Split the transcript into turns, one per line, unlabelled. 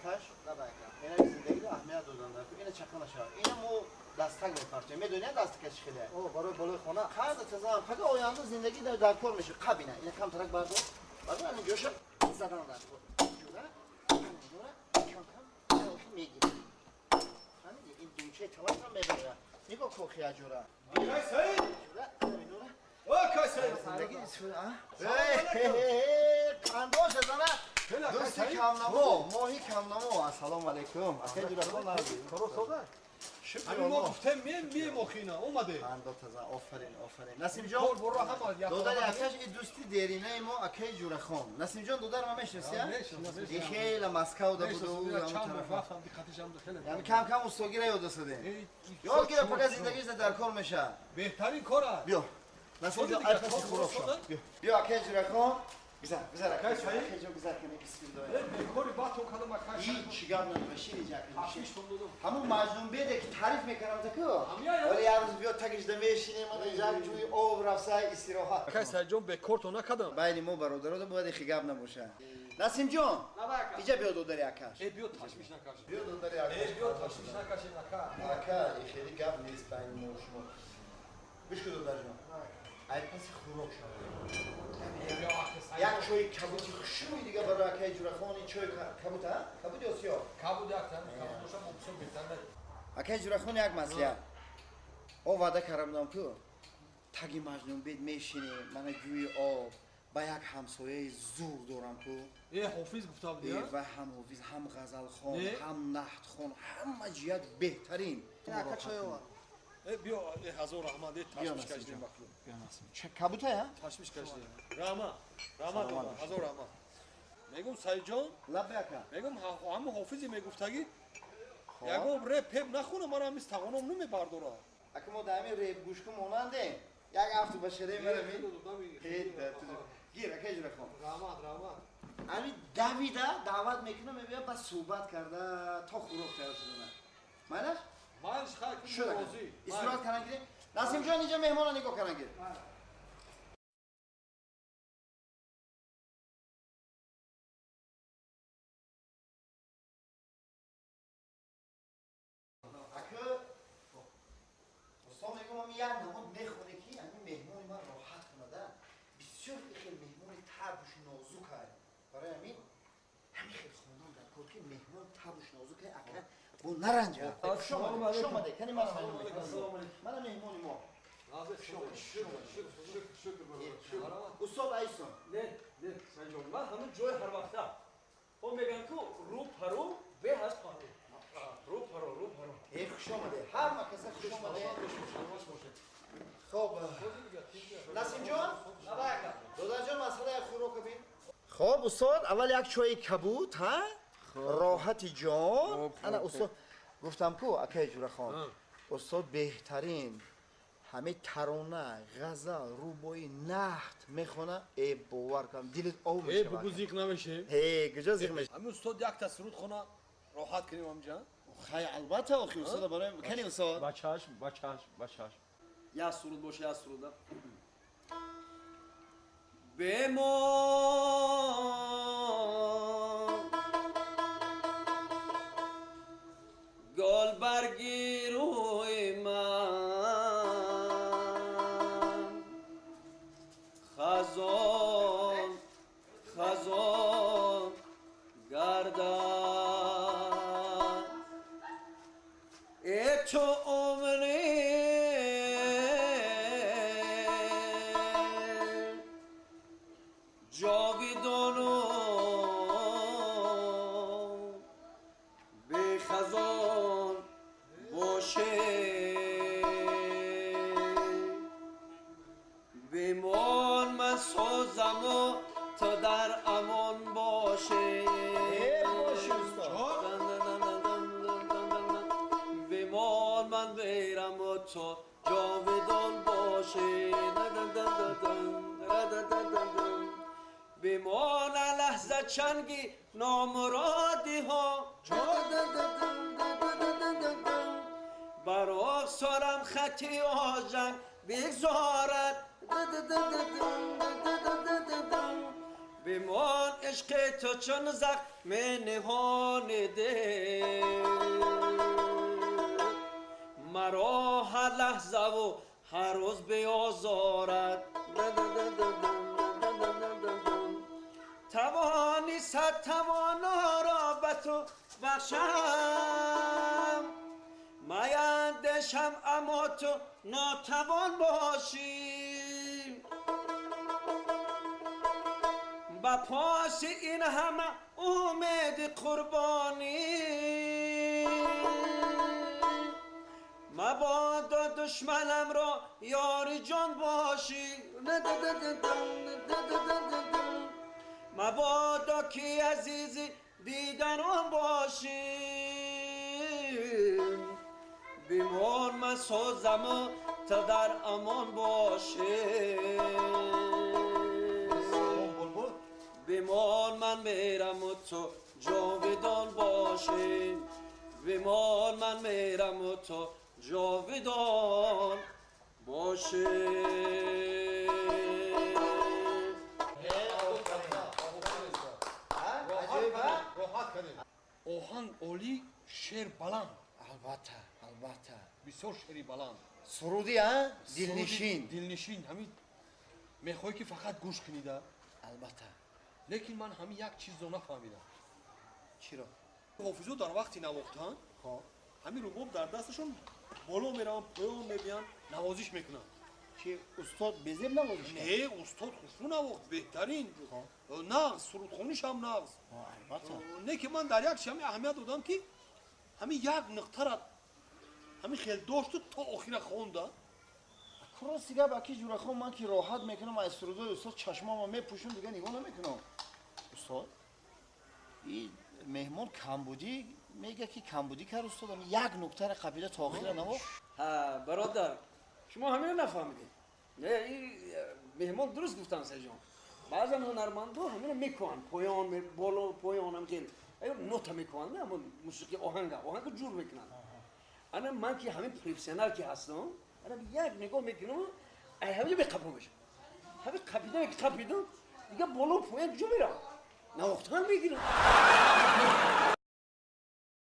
آتش نباید. اینا زندگی رو اهمیت دادن در تو. اینا چکان شد. اینا مو دستک میپرچه. میدونی دستکش خیلیه.
او برای بالای خونه.
خرد تزام. پس آینده زندگی در کار میشه. قبینه. اینا کم ترک بردار. بردار همین جوش زدن در کار. جوره. کم کم میگیره. همین این دونچه توات هم میبره. نگاه کوخی جوره.
کیسه؟
جوره. میدونه.
او کیسه؟
زندگی چه کاندوش زنه. دوستی کامنامو ماهی کامنامو السلام علیکم. اخی جوره خون نبی.
کارو سوده.
همین ما گفتم می مخینا اومده.
خنده تازه آفرین. نسیم جان
برو هم
دودر یکش این دوستی دیرینه ما اکی جوره خون. نسیم جان دودر ما میشناسی؟ این خیلی مسکو ده بود و همون طرف.
رفتم دقتش هم خیلی.
یعنی کم کم استوگیره یاد داده. یاد گیره پس زندگیش در کار میشه.
بهترین کار.
بیا. نسیم جان ای پس خروج شد. بیا اکی جوره خون. بذار اکی جان بذار کنه بسم الله.
کاری با تو کلام کاش.
هیچ گام نمیشه جاکش. همون مجنون بده که تعریف میکنم تا کو. ولی هر روز بیا تگش دمیشینه من اینجا جوی آب رفته استراحت.
کیسه جون به کورت نکردم.
بله مو برادر باید خیگاب نباشه. نسیم جان. اینجا بیا دودر یکش.
ای بیا تشمیش نکاش.
بیا دودر یکش.
ای بیا تشمیش نکاش نکا.
نکا خیلی گاب نیست بین مو شما. بشکو دودر جان. ای پس خوراک شد. یک چای کبوتی خوشوی دیگه برای اکی جوره خون این چای کبوت ها؟ کبوت یا سیاه؟
کبوت یکتن کبوتشم ممکن بهتر
اکی جوره خون یک مسئله. او وعده کردم که تگی مجنون بید میشینه من جوی آب با یک همسایه زور دارم که
ای حافظ گفته بودی ها؟
و هم حافظ هم غزل خان هم نحت خان همه جیت بهترین.
یک چای و
بیا هزار رحمت تشمیش کردیم مخلوق.
بیا نسیم. چه کبوته ها؟
تشمیش کردیم. رحمت داد هزار رحمت. میگم سعید جان
لب یکا.
میگم همه حافظی میگفتگی یکم رپ نخونه من هم از تقانم نمیبرداره.
اگه ما دائمی ریپ گوش کنم ماننده یک هفته بشه میره می. گیر اکی جوره خون.
رحمت.
امی دویده دعوت میکنه میبینه بس صحبت کرده تا خوراک تیار شده. مالش؟
مالش خیلی
شده
روزی.
استراحت کنن گیری. نسیم جان اینجا مهمان نگاه کنن گیری. اکه دوستان میگم من یک نمود میخونه که همین مهمون من راحت کنه بسیار خیلی مهمون تبش نازک هست برای همین خیلی خواندم در کار که مهمون تبش نازک هست اکه بو نرنجه شما ده کنی من مهمون ما استاد ایسان
نه سنجون من همون جای هر وقته او میگن که رو پرو به هست پرو رو پرو
ای خوش آمده هر مکسه خوش آمده خب نسیم جان دادر جان مسئله خوراک بین خب استاد اول یک چای کبوت ها راحتی جان انا استاد گفتم که اکی جوره خان استاد بهترین همه ترانه غزل روبایی نحت میخونه ای باور کنم دلت آب میشه
بگو زیق نمیشه.
کجا زیق میشه
همین استاد یک تسرود خونه راحت کنیم همجا.
خیلی البته آخی استاد برای کنی استاد
با چشم یا سرود باشه یا سرود به ما گل برگی روی من خزان گردن ای تو عمری جاویدانو به خزان باشه بمان من سازم و تا در امان باشه بمان من بیرم و تو جاودان باشه بمان لحظه چنگی نامرادی ها بر آثارم خطی آجن بگذارد بمان عشق تو چون زخم نهان دل مرا هر لحظه و هر روز بیازارد توانی صد توانا را به تو بخشم میندشم اما تو ناتوان باشی با پاس این همه امید قربانی مبادا دشمنم را یاری جان باشی مبادا کی عزیزی دیگران باشی بیمار من سوزم و تا در امان باشی بیمار من میرم و تو جاودان باشی بیمار من میرم و تو جاودان باشی
оҳанг олӣ шер баланд
البته
бисёр шери баланд
سرودی ها دلنشین
дилнишин ҳамин мехоҳӣ ки фақат гӯш кунида
البته
лекин ман ҳамин як чизро нафаҳмидам
چرا
ҳофизо дар вақти навохтан ҳамин рубоб дар дасташон боло мераванд поён мебиҳанд навозиш мекунанд
چی استاد بزم نوازش کرد؟
не устод хушу навохт беҳтарин нағз сурудхонишам нағз
البته
не ки ман дар як чи ҳамин аҳамият додам ки ҳамин як нуқтара ҳамин хелдошту то охира хонда
کراس دیگه با کی جوره خون من که راحت میکنم از سرودای استاد چشمامو میپوشم دیگه نگاه نمیکنم استاد این مهمان کمبودی میگه که کمبودی کار استاد یک نکته قبیله تا آخر نواخت
ها برادر شما همین رو نفهمیدید نه این مهمان درست گفتن سجان بعضا هنرمندا همین رو میکنن پایان بالا پایان هم که نوت میکنن نه اما موسیقی آهنگ جور میکنن انا من که همین پروفسیونال که هستم انا یک نگاه میکنم ای همین بقبول میشه همین قبیله که قبیله دیگه بالا پایان جو میرم نه وقت هم میگیرم